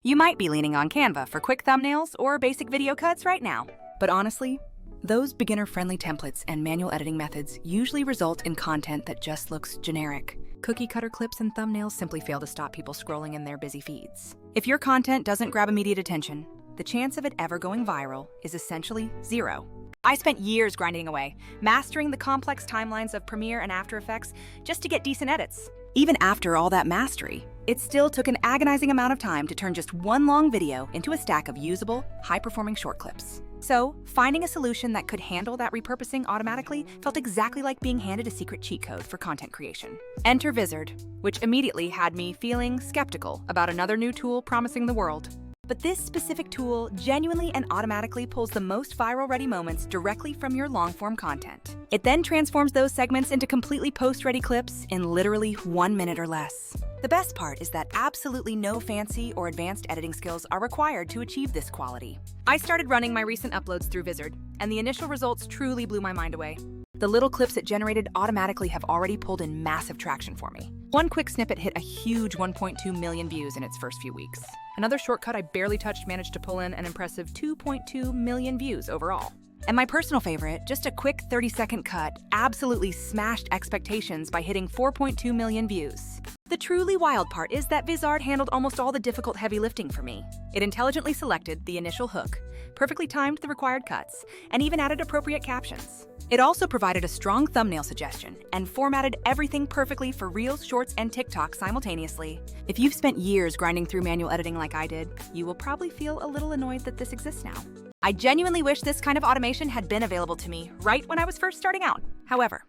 You might be leaning on Canva for quick thumbnails or basic video cuts right now. But honestly, those beginner-friendly templates and manual editing methods usually result in content that just looks generic. Cookie-cutter clips and thumbnails simply fail to stop people scrolling in their busy feeds. If your content doesn't grab immediate attention, the chance of it ever going viral is essentially zero. I spent years grinding away, mastering the complex timelines of Premiere and After Effects just to get decent edits. Even after all that mastery, it still took an agonizing amount of time to turn just one long video into a stack of usable, high-performing short clips. So, finding a solution that could handle that repurposing automatically felt exactly like being handed a secret cheat code for content creation. Enter Vizard, which immediately had me feeling skeptical about another new tool promising the world. But this specific tool genuinely and automatically pulls the most viral-ready moments directly from your long-form content. It then transforms those segments into completely post-ready clips in literally 1 minute or less. The best part is that absolutely no fancy or advanced editing skills are required to achieve this quality. I started running my recent uploads through Vizard, and the initial results truly blew my mind away. The little clips it generated automatically have already pulled in massive traction for me. One quick snippet hit a huge 1.2 million views in its first few weeks. Another shortcut I barely touched managed to pull in an impressive 2.2 million views overall. And my personal favorite, just a quick 30-second cut, absolutely smashed expectations by hitting 4.2 million views. The truly wild part is that Vizard handled almost all the difficult heavy lifting for me. It intelligently selected the initial hook, perfectly timed the required cuts, and even added appropriate captions. It also provided a strong thumbnail suggestion and formatted everything perfectly for Reels, Shorts, and TikTok simultaneously. If you've spent years grinding through manual editing like I did, you will probably feel a little annoyed that this exists now. I genuinely wish this kind of automation had been available to me right when I was first starting out. However,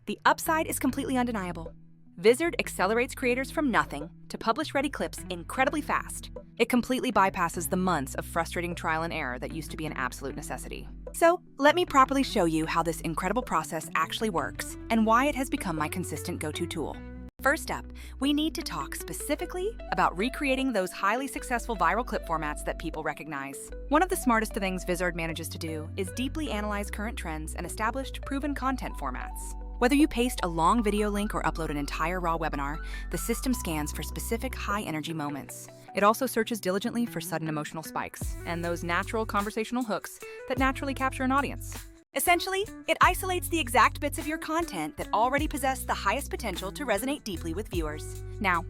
the upside is completely undeniable. Vizard accelerates creators from nothing to publish-ready clips incredibly fast. It completely bypasses the months of frustrating trial and error that used to be an absolute necessity. So, let me properly show you how this incredible process actually works and why it has become my consistent go-to tool. First up, we need to talk specifically about recreating those highly successful viral clip formats that people recognize. One of the smartest things Vizard manages to do is deeply analyze current trends and established, proven content formats. Whether you paste a long video link or upload an entire raw webinar, the system scans for specific high-energy moments. It also searches diligently for sudden emotional spikes and those natural conversational hooks that naturally capture an audience. Essentially, it isolates the exact bits of your content that already possess the highest potential to resonate deeply with viewers. Now,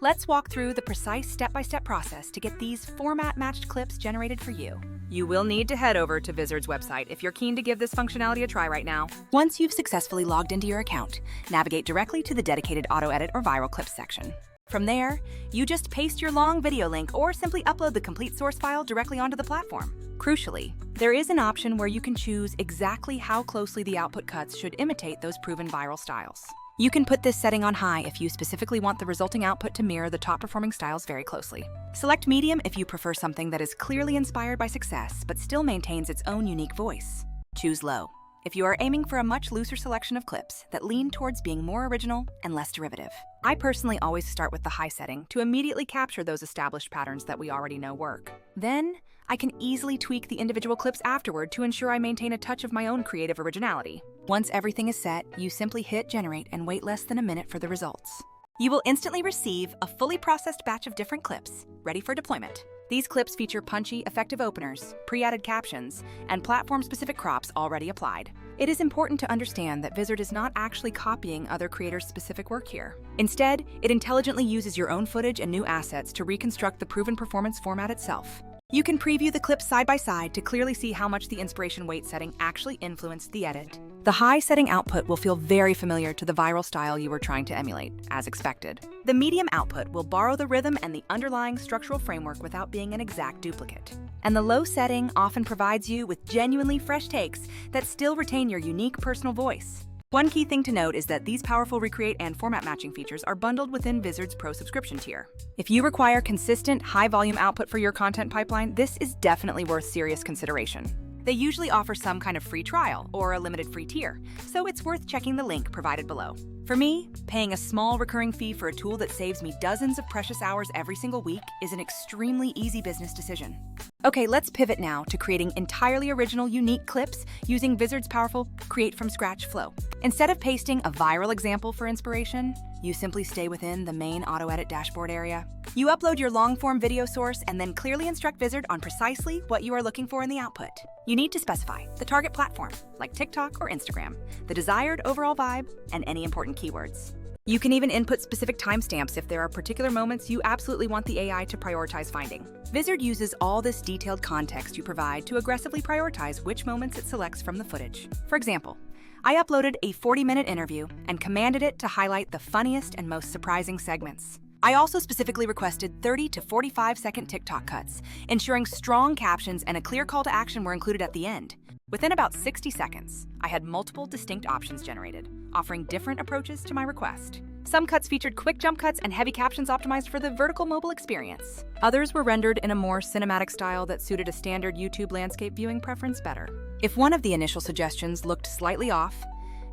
let's walk through the precise step-by-step process to get these format-matched clips generated for you. You will need to head over to Vizard's website if you're keen to give this functionality a try right now. Once you've successfully logged into your account, navigate directly to the dedicated auto-edit or viral clips section. From there, you just paste your long video link or simply upload the complete source file directly onto the platform. Crucially, there is an option where you can choose exactly how closely the output cuts should imitate those proven viral styles. You can put this setting on high if you specifically want the resulting output to mirror the top-performing styles very closely. Select medium if you prefer something that is clearly inspired by success but still maintains its own unique voice. Choose low if you are aiming for a much looser selection of clips that lean towards being more original and less derivative. I personally always start with the high setting to immediately capture those established patterns that we already know work. Then, I can easily tweak the individual clips afterward to ensure I maintain a touch of my own creative originality. Once everything is set, you simply hit generate and wait less than a minute for the results. You will instantly receive a fully processed batch of different clips, ready for deployment. These clips feature punchy, effective openers, pre-added captions, and platform-specific crops already applied. It is important to understand that Vizard is not actually copying other creators' specific work here. Instead, it intelligently uses your own footage and new assets to reconstruct the proven performance format itself. You can preview the clips side by side to clearly see how much the inspiration weight setting actually influenced the edit. The high setting output will feel very familiar to the viral style you were trying to emulate, as expected. The medium output will borrow the rhythm and the underlying structural framework without being an exact duplicate. And the low setting often provides you with genuinely fresh takes that still retain your unique personal voice. One key thing to note is that these powerful recreate and format matching features are bundled within Vizard's Pro subscription tier. If you require consistent, high-volume output for your content pipeline, this is definitely worth serious consideration. They usually offer some kind of free trial or a limited free tier, so it's worth checking the link provided below. For me, paying a small recurring fee for a tool that saves me dozens of precious hours every single week is an extremely easy business decision. Okay, let's pivot now to creating entirely original, unique clips using Vizard's powerful Create from Scratch flow. Instead of pasting a viral example for inspiration, you simply stay within the main auto-edit dashboard area. You upload your long-form video source and then clearly instruct Vizard on precisely what you are looking for in the output. You need to specify the target platform, like TikTok or Instagram, the desired overall vibe, and any important keywords. You can even input specific timestamps if there are particular moments you absolutely want the AI to prioritize finding. Vizard uses all this detailed context you provide to aggressively prioritize which moments it selects from the footage. For example, I uploaded a 40-minute interview and commanded it to highlight the funniest and most surprising segments. I also specifically requested 30 to 45-second TikTok cuts, ensuring strong captions and a clear call to action were included at the end. Within about 60 seconds, I had multiple distinct options generated, offering different approaches to my request. Some cuts featured quick jump cuts and heavy captions optimized for the vertical mobile experience. Others were rendered in a more cinematic style that suited a standard YouTube landscape viewing preference better. If one of the initial suggestions looked slightly off,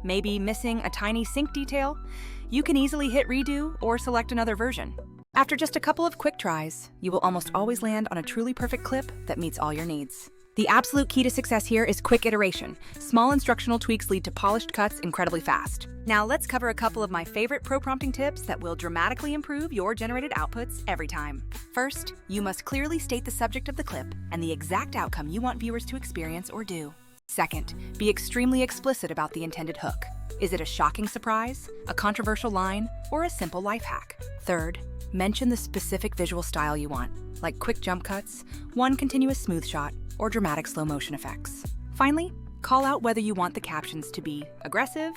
maybe missing a tiny sync detail, you can easily hit redo or select another version. After just a couple of quick tries, you will almost always land on a truly perfect clip that meets all your needs. The absolute key to success here is quick iteration. Small instructional tweaks lead to polished cuts incredibly fast. Now let's cover a couple of my favorite pro prompting tips that will dramatically improve your generated outputs every time. First, you must clearly state the subject of the clip and the exact outcome you want viewers to experience or do. Second, be extremely explicit about the intended hook. Is it a shocking surprise, a controversial line, or a simple life hack? Third, mention the specific visual style you want, like quick jump cuts, one continuous smooth shot, or dramatic slow motion effects. Finally, call out whether you want the captions to be aggressive,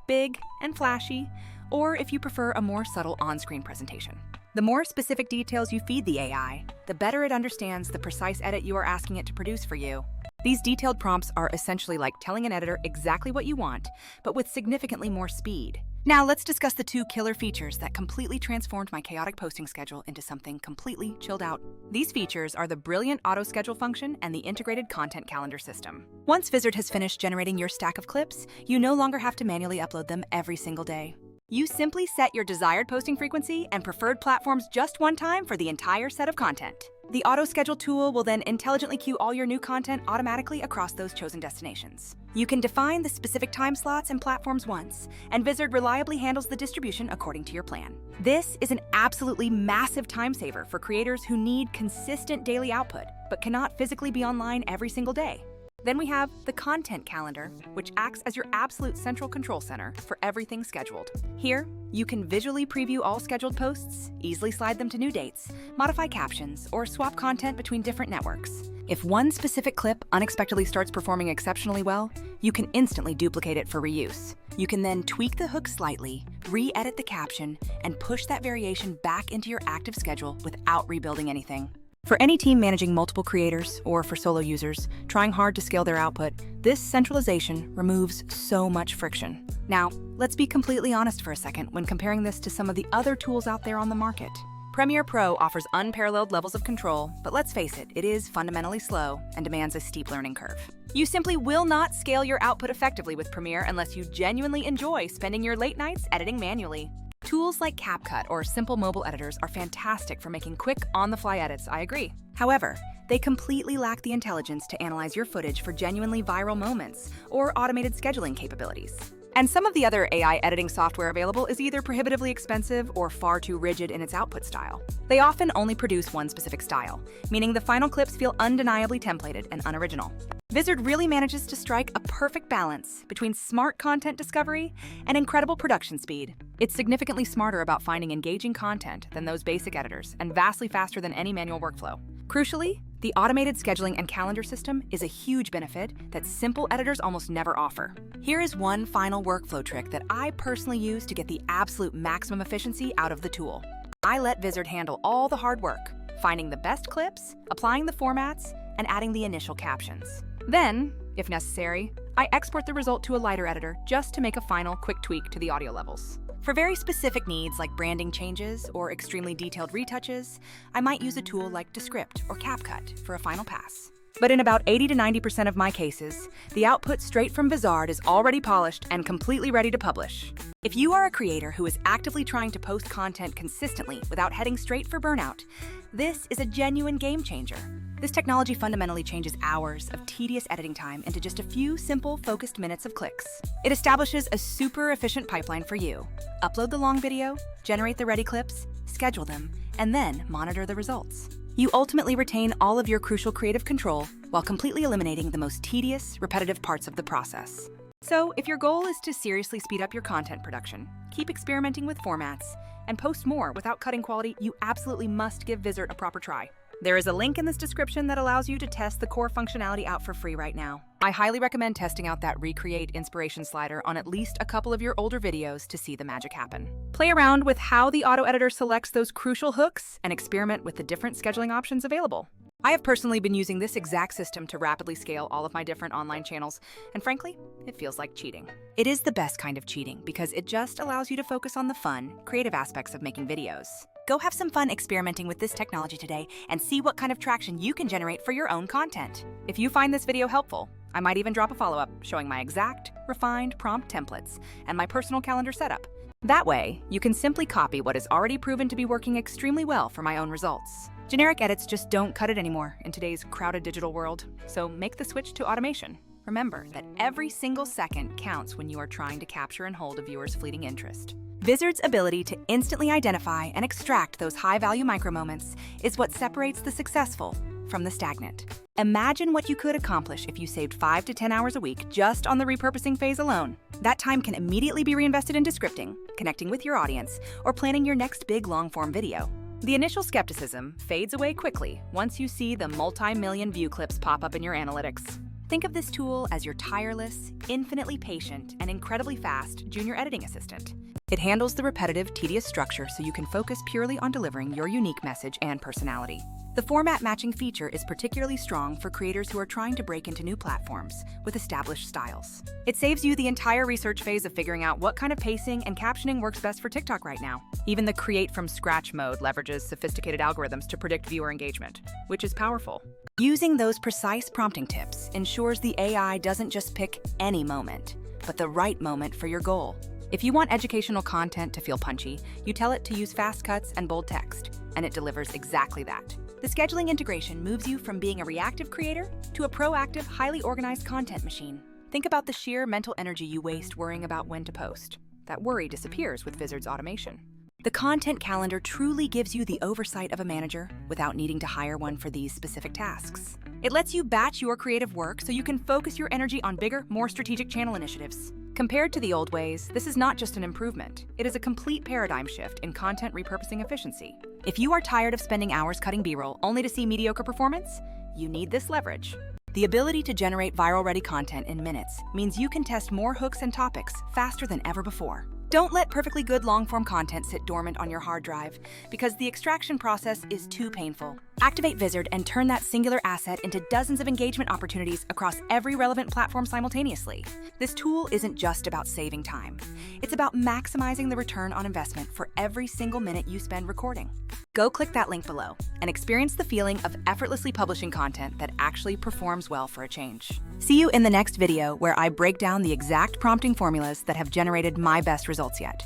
big, and flashy, or if you prefer a more subtle on-screen presentation. The more specific details you feed the AI, the better it understands the precise edit you are asking it to produce for you. These detailed prompts are essentially like telling an editor exactly what you want, but with significantly more speed. Now let's discuss the two killer features that completely transformed my chaotic posting schedule into something completely chilled out. These features are the brilliant auto-schedule function and the integrated content calendar system. Once Vizard has finished generating your stack of clips, you no longer have to manually upload them every single day. You simply set your desired posting frequency and preferred platforms just one time for the entire set of content. The auto-schedule tool will then intelligently queue all your new content automatically across those chosen destinations. You can define the specific time slots and platforms once, and Vizard reliably handles the distribution according to your plan. This is an absolutely massive time saver for creators who need consistent daily output, but cannot physically be online every single day. Then we have the content calendar, which acts as your absolute central control center for everything scheduled. Here, you can visually preview all scheduled posts, easily slide them to new dates, modify captions, or swap content between different networks. If one specific clip unexpectedly starts performing exceptionally well, you can instantly duplicate it for reuse. You can then tweak the hook slightly, re-edit the caption, and push that variation back into your active schedule without rebuilding anything. For any team managing multiple creators, or for solo users trying hard to scale their output, this centralization removes so much friction. Now, let's be completely honest for a second when comparing this to some of the other tools out there on the market. Premiere Pro offers unparalleled levels of control, but let's face it, it is fundamentally slow and demands a steep learning curve. You simply will not scale your output effectively with Premiere unless you genuinely enjoy spending your late nights editing manually. Tools like CapCut or simple mobile editors are fantastic for making quick, on-the-fly edits, I agree. However, they completely lack the intelligence to analyze your footage for genuinely viral moments or automated scheduling capabilities. And some of the other AI editing software available is either prohibitively expensive or far too rigid in its output style. They often only produce one specific style, meaning the final clips feel undeniably templated and unoriginal. Vizard really manages to strike a perfect balance between smart content discovery and incredible production speed. It's significantly smarter about finding engaging content than those basic editors and vastly faster than any manual workflow. Crucially, the automated scheduling and calendar system is a huge benefit that simple editors almost never offer. Here is one final workflow trick that I personally use to get the absolute maximum efficiency out of the tool. I let Vizard handle all the hard work, finding the best clips, applying the formats, and adding the initial captions. Then, if necessary, I export the result to a lighter editor just to make a final quick tweak to the audio levels. For very specific needs like branding changes or extremely detailed retouches, I might use a tool like Descript or CapCut for a final pass. But in about 80 to 90% of my cases, the output straight from Vizard is already polished and completely ready to publish. If you are a creator who is actively trying to post content consistently without heading straight for burnout, this is a genuine game changer. This technology fundamentally changes hours of tedious editing time into just a few simple, focused minutes of clicks. It establishes a super efficient pipeline for you. Upload the long video, generate the ready clips, schedule them, and then monitor the results. You ultimately retain all of your crucial creative control while completely eliminating the most tedious, repetitive parts of the process. So, if your goal is to seriously speed up your content production, keep experimenting with formats, and post more without cutting quality, you absolutely must give Vizard a proper try. There is a link in this description that allows you to test the core functionality out for free right now. I highly recommend testing out that Recreate Inspiration slider on at least a couple of your older videos to see the magic happen. Play around with how the auto editor selects those crucial hooks and experiment with the different scheduling options available. I have personally been using this exact system to rapidly scale all of my different online channels, and frankly, it feels like cheating. It is the best kind of cheating because it just allows you to focus on the fun, creative aspects of making videos. Go have some fun experimenting with this technology today and see what kind of traction you can generate for your own content. If you find this video helpful, I might even drop a follow-up showing my exact, refined prompt templates and my personal calendar setup. That way, you can simply copy what is already proven to be working extremely well for my own results. Generic edits just don't cut it anymore in today's crowded digital world, so make the switch to automation. Remember that every single second counts when you are trying to capture and hold a viewer's fleeting interest. Vizard's ability to instantly identify and extract those high-value micro-moments is what separates the successful from the stagnant. Imagine what you could accomplish if you saved 5 to 10 hours a week just on the repurposing phase alone. That time can immediately be reinvested into scripting, connecting with your audience, or planning your next big long-form video. The initial skepticism fades away quickly once you see the multi-million view clips pop up in your analytics. Think of this tool as your tireless, infinitely patient, and incredibly fast junior editing assistant. It handles the repetitive, tedious structure so you can focus purely on delivering your unique message and personality. The format matching feature is particularly strong for creators who are trying to break into new platforms with established styles. It saves you the entire research phase of figuring out what kind of pacing and captioning works best for TikTok right now. Even the create from scratch mode leverages sophisticated algorithms to predict viewer engagement, which is powerful. Using those precise prompting tips ensures the AI doesn't just pick any moment, but the right moment for your goal. If you want educational content to feel punchy, you tell it to use fast cuts and bold text, and it delivers exactly that. The scheduling integration moves you from being a reactive creator to a proactive, highly organized content machine. Think about the sheer mental energy you waste worrying about when to post. That worry disappears with Vizard's automation. The content calendar truly gives you the oversight of a manager without needing to hire one for these specific tasks. It lets you batch your creative work so you can focus your energy on bigger, more strategic channel initiatives. Compared to the old ways, this is not just an improvement. It is a complete paradigm shift in content repurposing efficiency. If you are tired of spending hours cutting B-roll only to see mediocre performance, you need this leverage. The ability to generate viral-ready content in minutes means you can test more hooks and topics faster than ever before. Don't let perfectly good long-form content sit dormant on your hard drive because the extraction process is too painful. Activate Vizard and turn that singular asset into dozens of engagement opportunities across every relevant platform simultaneously. This tool isn't just about saving time. It's about maximizing the return on investment for every single minute you spend recording. Go click that link below and experience the feeling of effortlessly publishing content that actually performs well for a change. See you in the next video where I break down the exact prompting formulas that have generated my best results yet.